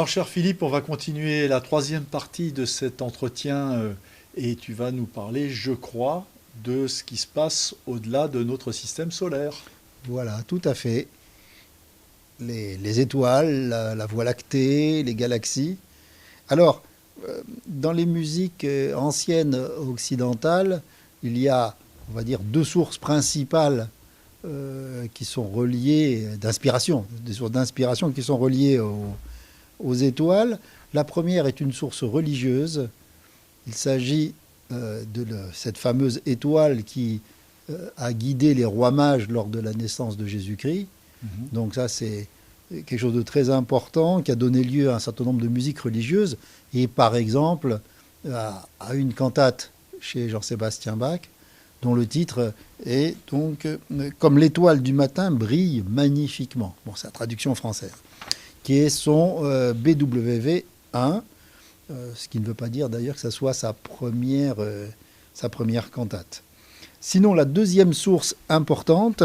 Alors, cher Philippe, on va continuer la troisième partie de cet entretien et tu vas nous parler, je crois, de ce qui se passe au-delà de notre système solaire. Voilà, tout à fait. Les étoiles, la Voie lactée, les galaxies. Alors, dans les musiques anciennes occidentales, il y a, on va dire, deux sources principales qui sont reliées d'inspiration, des sources d'inspiration qui sont reliées aux étoiles. La première est une source religieuse. Il s'agit cette fameuse étoile qui a guidé les rois mages lors de la naissance de Jésus-Christ. Mhm. Donc ça, c'est quelque chose de très important qui a donné lieu à un certain nombre de musiques religieuses. Et par exemple, à une cantate chez Jean-Sébastien Bach, dont le titre est donc Comme l'étoile du matin brille magnifiquement. Bon, c'est la traduction française, qui est son BWV 1, ce qui ne veut pas dire d'ailleurs que ça soit sa première cantate. Sinon, la deuxième source importante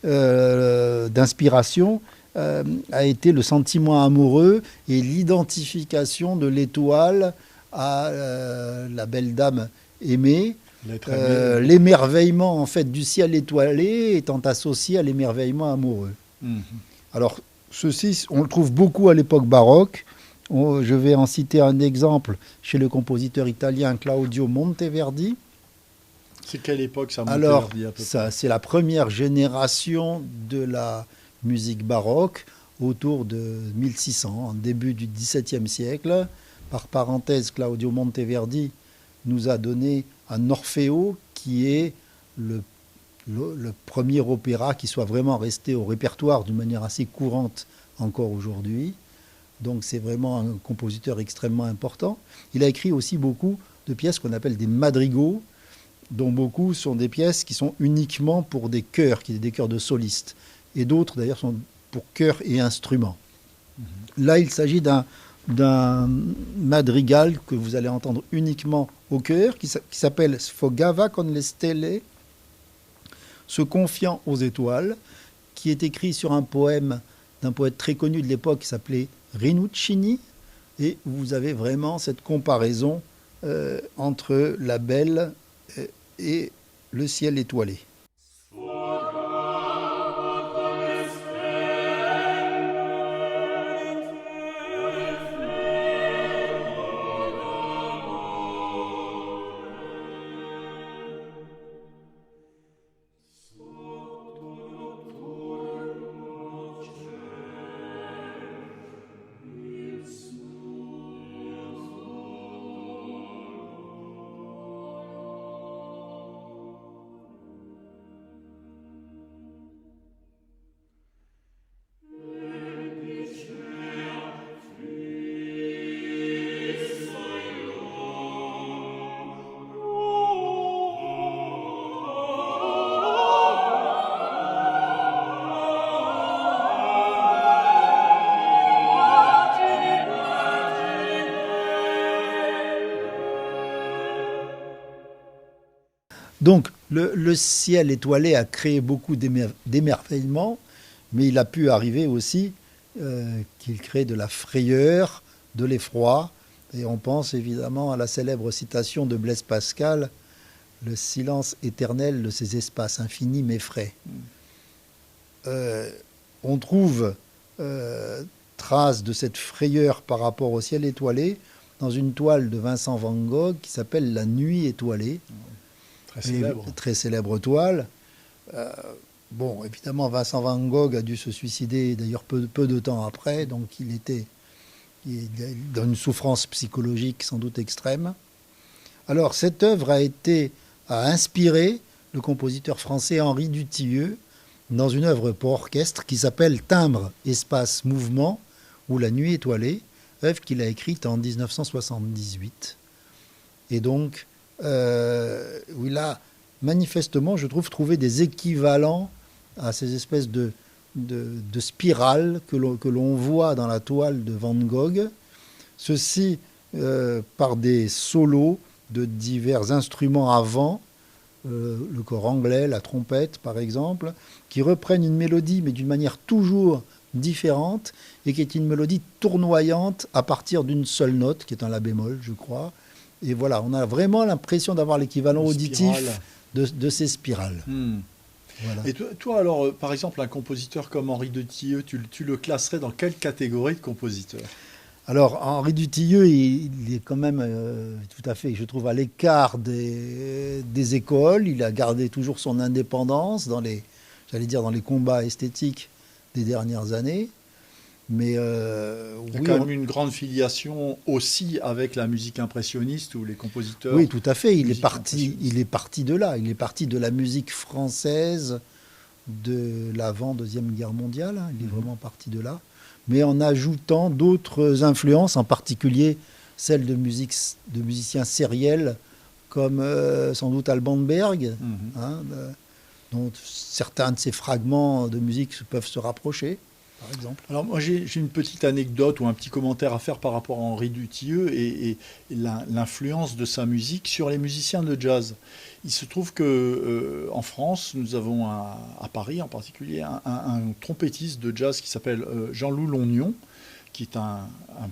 d'inspiration a été le sentiment amoureux et l'identification de l'étoile à la belle dame aimée. L'être aimé. L'émerveillement en fait du ciel étoilé étant associé à l'émerveillement amoureux. Mhm. Alors, ceci, on le trouve beaucoup à l'époque baroque. Je vais en citer un exemple chez le compositeur italien Claudio Monteverdi. C'est quelle époque ça, Alors, Monteverdi, à peu ça, près? c'est la première génération de la musique baroque autour de 1600, en début du XVIIe siècle. Par parenthèse, Claudio Monteverdi nous a donné un Orfeo qui est le premier opéra qui soit vraiment resté au répertoire d'une manière assez courante encore aujourd'hui. Donc c'est vraiment un compositeur extrêmement important. Il a écrit aussi beaucoup de pièces qu'on appelle des madrigaux, dont beaucoup sont des pièces qui sont uniquement pour des chœurs, qui sont des chœurs de solistes. Et d'autres d'ailleurs sont pour chœurs et instruments. Là, il s'agit d'un madrigal que vous allez entendre uniquement au chœur, qui s'appelle Sfogava con le stelle, se confiant aux étoiles, qui est écrit sur un poème d'un poète très connu de l'époque qui s'appelait Rinuccini. Et vous avez vraiment cette comparaison entre la belle et le ciel étoilé. Donc, le ciel étoilé a créé beaucoup d'émerveillement, mais il a pu arriver aussi qu'il crée de la frayeur, de l'effroi. Et on pense évidemment à la célèbre citation de Blaise Pascal, le silence éternel de ces espaces infinis m'effraie. On trouve trace de cette frayeur par rapport au ciel étoilé dans une toile de Vincent van Gogh qui s'appelle La Nuit étoilée. Très célèbre. Très célèbre toile. Bon, évidemment, Vincent van Gogh a dû se suicider d'ailleurs peu de temps après, donc il est dans une souffrance psychologique sans doute extrême. Alors, cette œuvre a inspiré le compositeur français Henri Dutilleux dans une œuvre pour orchestre qui s'appelle Timbre, espace, mouvement, ou La Nuit étoilée, œuvre qu'il a écrite en 1978. Et donc, où il a manifestement, je trouve, trouvé des équivalents à ces espèces de spirales que l'on voit dans la toile de Van Gogh. Ceci par des solos de divers instruments à vent, le cor anglais, la trompette par exemple, qui reprennent une mélodie mais d'une manière toujours différente et qui est une mélodie tournoyante à partir d'une seule note, qui est un la bémol, je crois. Et voilà, on a vraiment l'impression d'avoir l'équivalent auditif de ces spirales. Voilà. Et toi, alors, par exemple, un compositeur comme Henri Dutilleux, tu le classerais dans quelle catégorie de compositeur? Alors, Henri Dutilleux, il est quand même tout à fait, je trouve, à l'écart des écoles. Il a gardé toujours son indépendance j'allais dire, dans les combats esthétiques des dernières années. Mais Il y a quand même une grande filiation aussi avec la musique impressionniste ou les compositeurs. Oui, tout à fait. Il est parti de là. Il est parti de la musique française de l'avant Deuxième Guerre mondiale. Il est vraiment parti de là. Mais en ajoutant d'autres influences, en particulier celles de musiciens sériels comme sans doute Alban Berg, dont certains de ses fragments de musique peuvent se rapprocher, par exemple. Alors moi j'ai une petite anecdote ou un petit commentaire à faire par rapport à Henri Dutilleux et l'influence de sa musique sur les musiciens de jazz. Il se trouve que en France, nous avons à Paris en particulier un trompettiste de jazz qui s'appelle Jean-Loup Longnon, qui est un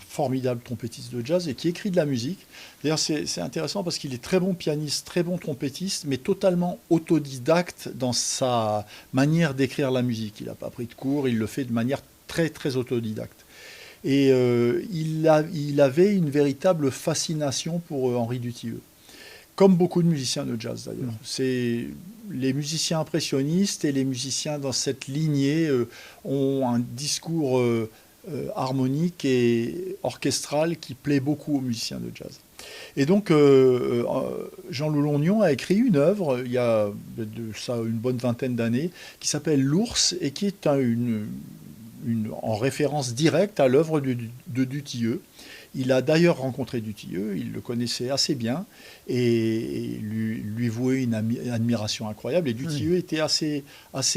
formidable trompettiste de jazz et qui écrit de la musique. D'ailleurs, c'est intéressant parce qu'il est très bon pianiste, très bon trompettiste, mais totalement autodidacte dans sa manière d'écrire la musique. Il n'a pas pris de cours, il le fait de manière très, très autodidacte. Et il avait une véritable fascination pour Henri Dutilleux. Comme beaucoup de musiciens de jazz d'ailleurs. C'est les musiciens impressionnistes et les musiciens dans cette lignée ont un discours harmonique et orchestral qui plaît beaucoup aux musiciens de jazz. Et donc Jean-Loup Longnon a écrit une œuvre il y a de ça une bonne vingtaine d'années qui s'appelle L'Ours et qui est en référence directe à l'œuvre de Dutilleux. Il a d'ailleurs rencontré Dutilleux, il le connaissait assez bien et lui vouait une admiration incroyable. Et Dutilleux était assez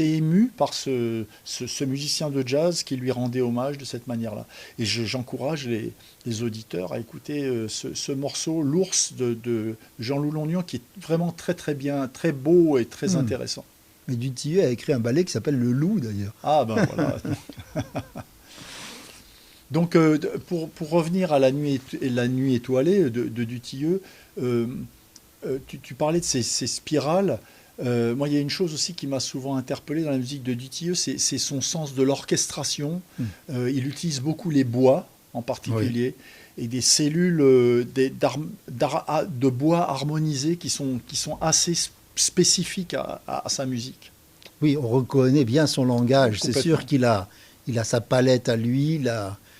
ému par ce musicien de jazz qui lui rendait hommage de cette manière-là. Et j'encourage les auditeurs à écouter ce morceau, L'Ours de Jean-Loup Longnon, qui est vraiment très très bien, très beau et très intéressant. Mais Dutilleux a écrit un ballet qui s'appelle Le Loup d'ailleurs. Ah ben voilà. Donc, pour revenir à la nuit étoilée de Dutilleux, tu parlais de ces spirales. Moi, il y a une chose aussi qui m'a souvent interpellé dans la musique de Dutilleux, c'est son sens de l'orchestration. Il utilise beaucoup les bois, en particulier, et des cellules de bois harmonisés qui sont assez spécifiques à sa musique. Oui, on reconnaît bien son langage. C'est sûr qu'il a sa palette à lui,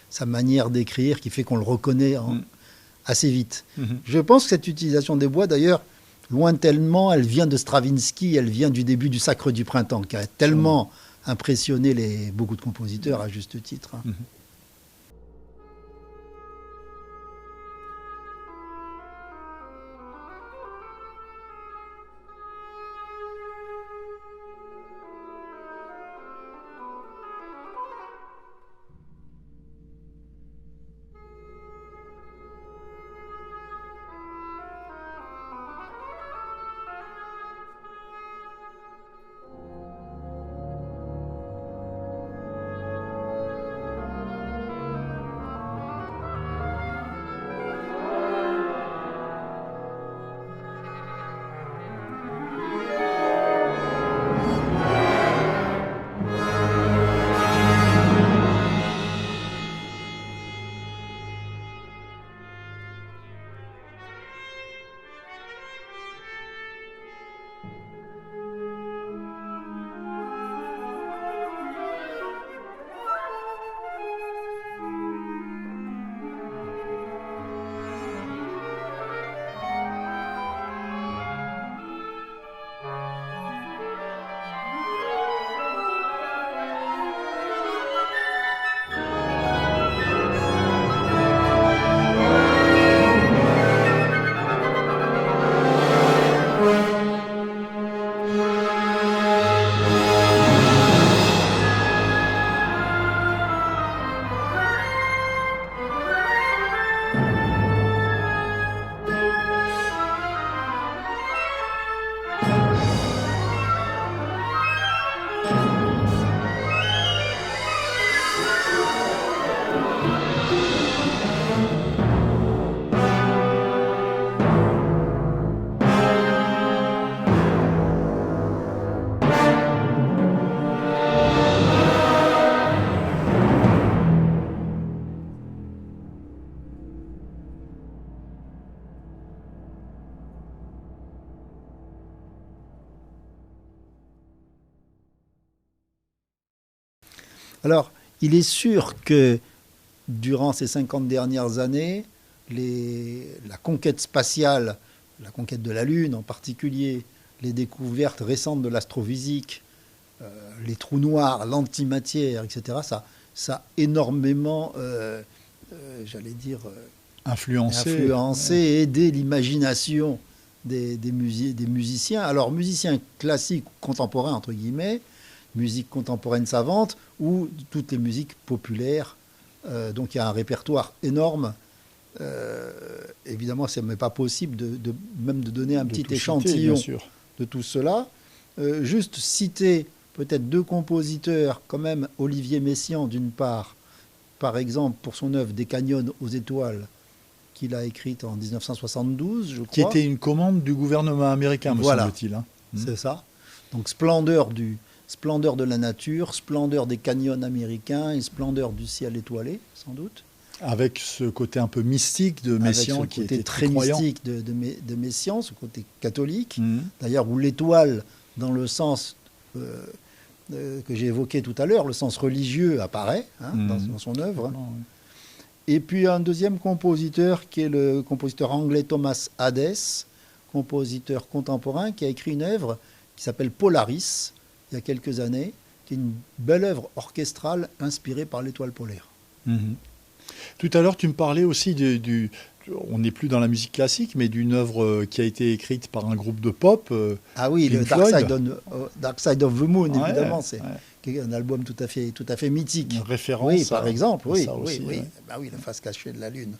sa manière d'écrire qui fait qu'on le reconnaît assez vite. Je pense que cette utilisation des bois, d'ailleurs, lointainement, elle vient de Stravinsky, elle vient du début du Sacre du Printemps, qui a tellement impressionné beaucoup de compositeurs, à juste titre. Alors, il est sûr que durant ces 50 dernières années, la conquête spatiale, la conquête de la Lune en particulier, les découvertes récentes de l'astrophysique, les trous noirs, l'antimatière, etc., ça a énormément, j'allais dire, influencé et aidé l'imagination des musiciens. Alors, musiciens classiques, contemporains, entre guillemets, musique contemporaine savante, ou toutes les musiques populaires. Donc, il y a un répertoire énorme. Évidemment, ce n'est pas possible même de donner un petit échantillon de tout cela. Juste citer peut-être deux compositeurs, quand même, Olivier Messiaen, d'une part, par exemple, pour son œuvre Des canyons aux étoiles, qu'il a écrite en 1972, je crois. Qui était une commande du gouvernement américain, me semble-t-il. Hein. C'est ça. Donc, splendeur de la nature, splendeur des canyons américains et splendeur du ciel étoilé, sans doute. Avec ce côté un peu mystique de Messiaen, qui était très mystique de Messiaen, ce côté catholique. D'ailleurs, où l'étoile, dans le sens que j'ai évoqué tout à l'heure, le sens religieux apparaît dans son œuvre. Et puis un deuxième compositeur qui est le compositeur anglais Thomas Hadès, compositeur contemporain, qui a écrit une œuvre qui s'appelle Polaris, il y a quelques années, qui est une belle œuvre orchestrale inspirée par l'étoile polaire. Tout à l'heure, tu me parlais aussi on n'est plus dans la musique classique, mais d'une œuvre qui a été écrite par un groupe de pop. Ah oui, le Dark Side of the Moon, évidemment, c'est un album tout à fait mythique. Une référence. Par exemple, oui. Bah oui, la face cachée de la Lune.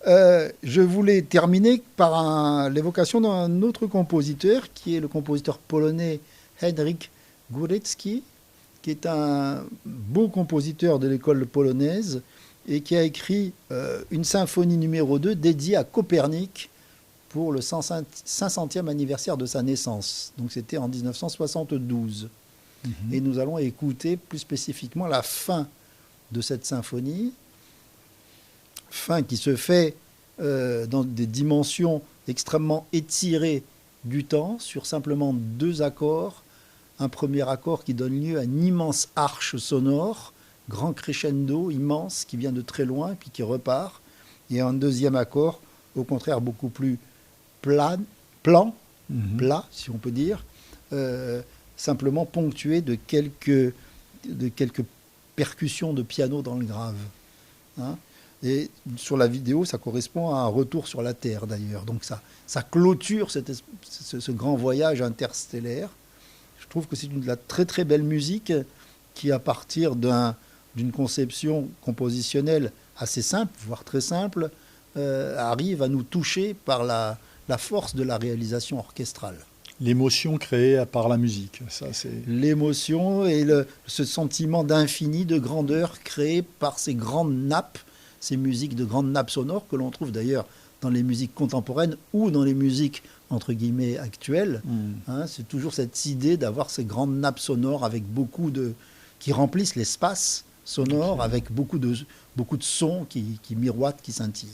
Je voulais terminer par l'évocation d'un autre compositeur, qui est le compositeur polonais Henryk Górecki, qui est un beau compositeur de l'école polonaise et qui a écrit une symphonie numéro 2 dédiée à Copernic pour le 500e anniversaire de sa naissance. Donc c'était en 1972. Et nous allons écouter plus spécifiquement la fin de cette symphonie, fin qui se fait dans des dimensions extrêmement étirées du temps, sur simplement 2 accords. Un premier accord qui donne lieu à une immense arche sonore, grand crescendo immense qui vient de très loin puis qui repart, et un deuxième accord au contraire beaucoup plus plat si on peut dire, simplement ponctué de quelques percussions de piano dans le grave. Et sur la vidéo, ça correspond à un retour sur la Terre d'ailleurs. Donc ça clôture ce grand voyage interstellaire. Je trouve que c'est de la très très belle musique qui, à partir d'une conception compositionnelle assez simple, voire très simple, arrive à nous toucher par la force de la réalisation orchestrale. L'émotion créée par la musique. L'émotion et ce sentiment d'infini, de grandeur créé par ces grandes nappes, ces musiques de grandes nappes sonores que l'on trouve d'ailleurs dans les musiques contemporaines ou dans les musiques entre guillemets actuelles. C'est toujours cette idée d'avoir ces grandes nappes sonores avec qui remplissent l'espace sonore avec beaucoup de sons qui miroitent, qui scintillent.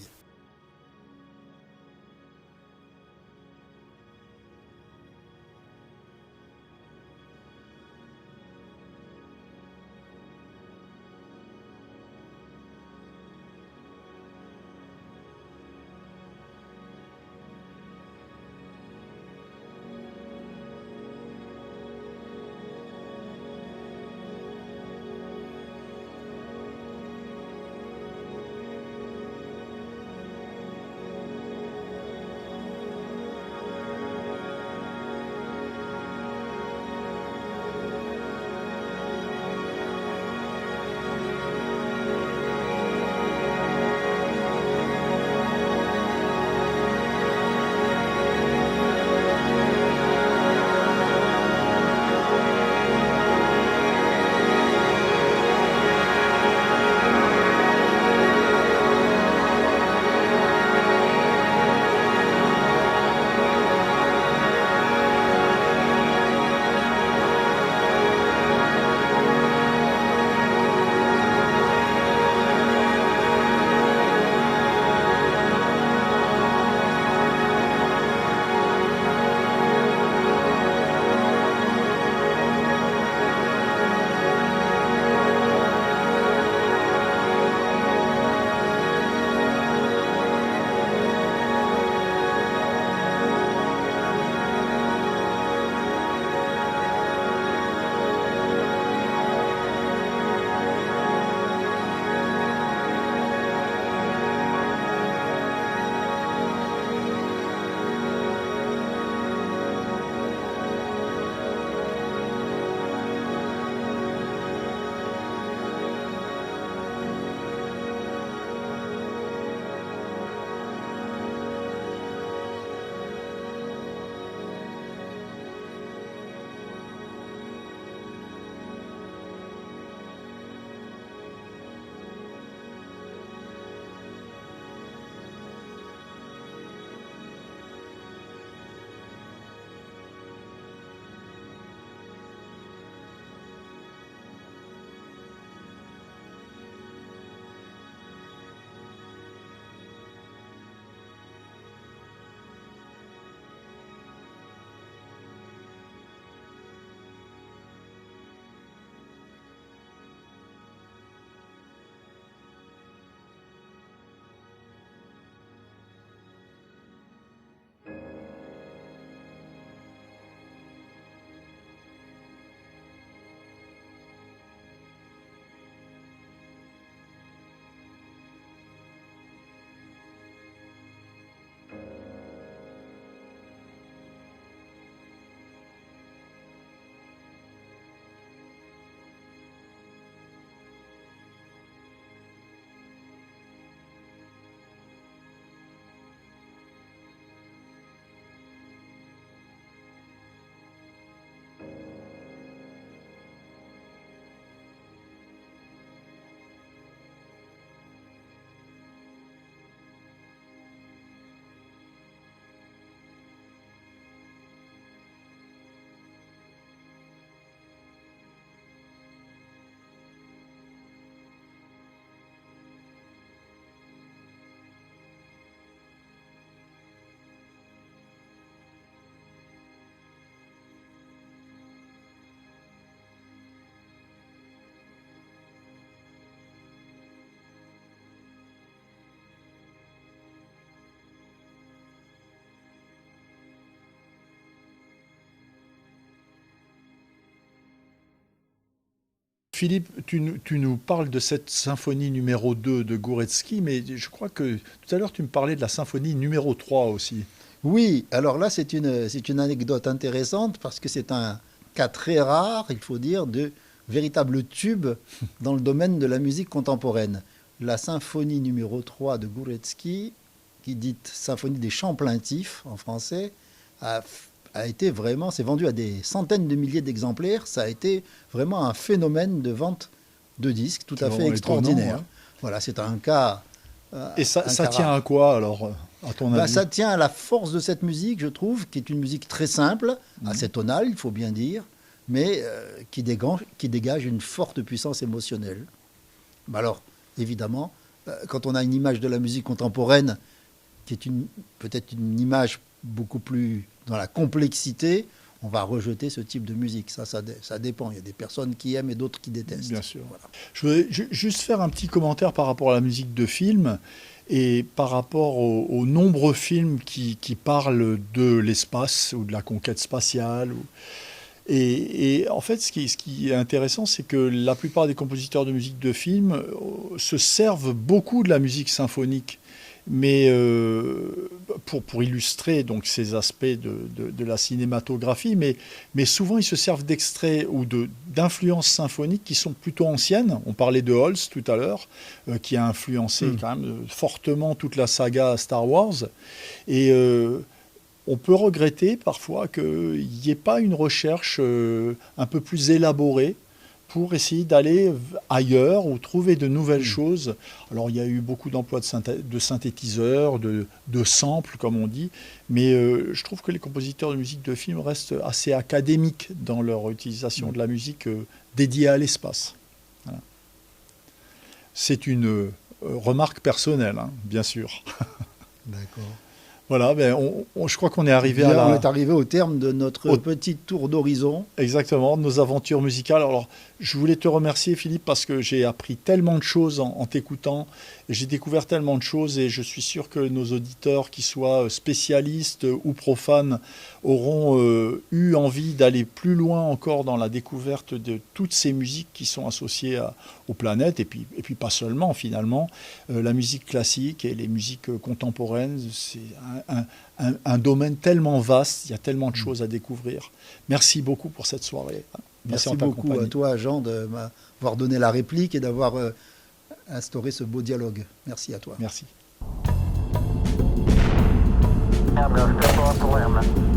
Philippe, tu nous parles de cette symphonie numéro 2 de Gouratsky, mais je crois que tout à l'heure tu me parlais de la symphonie numéro 3 aussi. Oui, alors là, c'est une anecdote intéressante parce que c'est un cas très rare, il faut dire, de véritable tube dans le domaine de la musique contemporaine. La symphonie numéro 3 de Gouratsky, qui dit symphonie des chants plaintifs en français, a été vraiment, c'est vendu à des centaines de milliers d'exemplaires. Ça a été vraiment un phénomène de vente de disques tout à fait extraordinaire. Ouais. Voilà, c'est un cas. Et ça tient à quoi alors, à ton avis? Ça tient à la force de cette musique, je trouve, qui est une musique très simple, assez tonale, il faut bien dire, mais qui dégage une forte puissance émotionnelle. Alors, évidemment, quand on a une image de la musique contemporaine, qui est peut-être une image beaucoup plus dans la complexité, on va rejeter ce type de musique. Ça dépend. Il y a des personnes qui aiment et d'autres qui détestent. Bien sûr. Voilà. Je voudrais juste faire un petit commentaire par rapport à la musique de film et par rapport aux nombreux films qui parlent de l'espace ou de la conquête spatiale. Et en fait, ce qui est intéressant, c'est que la plupart des compositeurs de musique de film se servent beaucoup de la musique symphonique, mais pour illustrer donc ces aspects de la cinématographie, mais souvent ils se servent d'extraits ou d'influences symphoniques qui sont plutôt anciennes. On parlait de Holst tout à l'heure, qui a influencé quand même fortement toute la saga Star Wars. Et on peut regretter parfois qu'il n'y ait pas une recherche un peu plus élaborée pour essayer d'aller ailleurs ou trouver de nouvelles choses. Alors il y a eu beaucoup d'emplois de synthétiseurs, de samples comme on dit, mais je trouve que les compositeurs de musique de film restent assez académiques dans leur utilisation de la musique dédiée à l'espace. Voilà. C'est une remarque personnelle, hein, bien sûr. D'accord. Voilà, je crois qu'on est arrivé on est arrivé au terme de notre petit tour d'horizon. Exactement, de nos aventures musicales. Alors, je voulais te remercier, Philippe, parce que j'ai appris tellement de choses en t'écoutant. J'ai découvert tellement de choses et je suis sûr que nos auditeurs, qu'ils soient spécialistes ou profanes, auront eu envie d'aller plus loin encore dans la découverte de toutes ces musiques qui sont associées aux planètes et puis pas seulement finalement. La musique classique et les musiques contemporaines, c'est un domaine tellement vaste, il y a tellement de choses à découvrir. Merci beaucoup pour cette soirée. Merci beaucoup à toi, Jean, de m'avoir donné la réplique et d'avoir instauré ce beau dialogue. Merci à toi. Merci. I'm going to step off the limb.